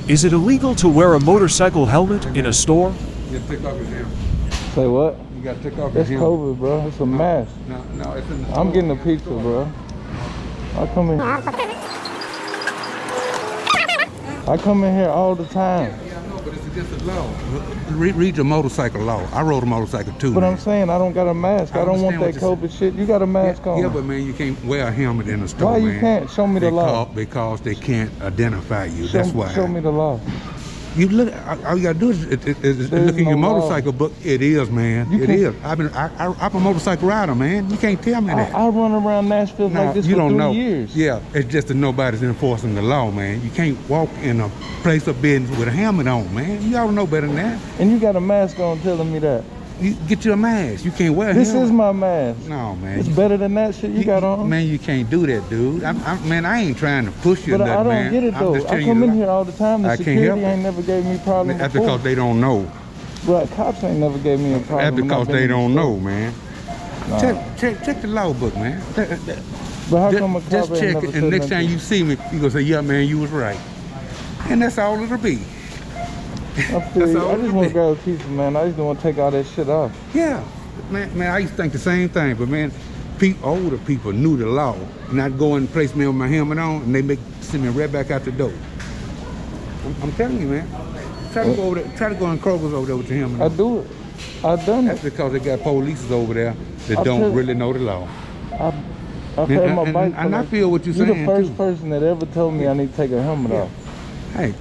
Is it illegal to wear a motorcycle helmet in a store? You gotta take off your helmet. Say what? You gotta take off That's your helmet. COVID, bro. It's a mask. No, it's in the I'm store. getting a pizza, bro. I come in here all the time. Yeah, I know, but it's against the law. Read your motorcycle law. I rode a motorcycle too. But man. I'm saying I don't got a mask. I don't want that understand what COVID shit. You got a mask on. Yeah, but man, you can't wear a helmet in the store, Why man. you can't? Show me the law. Because they can't identify you. That's why. Show me the law. You look. All you gotta do is look in no your law. motorcycle book. It is, man. You It can't- is. I'm a motorcycle rider, man. You can't tell me that. I run around Nashville Nah, like this you for don't 3 know. years. Yeah, it's just that nobody's enforcing the law, man. You can't walk in a place of business with a helmet on, man. You ought to know better than that. And you got a mask on telling me that. You get you a mask. You can't wear a This helmet. is my mask. No, man. It's better than that shit you got on. Man, you can't do that, dude. Man, I ain't trying to push you or But nothing, I don't man. get it I'm though. just I telling come you in the- here all the time. The I can't security help it. ain't never gave me problems That's before. because they don't know. But cops ain't never gave me a problem. That's when because I've been they in the don't store. know, man. Nah. Check the law book, man. But how come a cop Just ain't check never it, said and next time nothing? you see me, you gonna say, "Yeah, man, you was right," and that's all it'll be. I feel That's you. all I it just be. want to grab a pizza, man. I just want to take all that shit off. Yeah, man, I used to think the same thing, but man, older people knew the law, not go and place me with my helmet on, and they send me right back out the door. I'm telling you, man. Try to go over there. Try to go in Kroger's over there with your helmet I on. do it. I done That's it. because they got police over there that I don't tell- really know the law. I've had my And- bike. and for I like- feel what you're the saying, first too. person that ever told me I need to take a helmet off. Hey,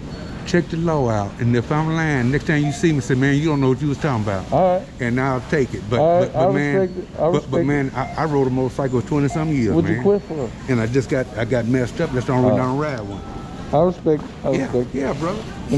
check the law out, and if I'm lying, next time you see me, say, "Man, you don't know what you was talking about," All right. and I'll take it. But All right, I man, respect it. I but respect man, I rode a motorcycle for 20-some years, What'd man. you quit for? And I got messed up. That's the only reason I don't ride one. I respect. I Yeah, respect. yeah, brother. Let me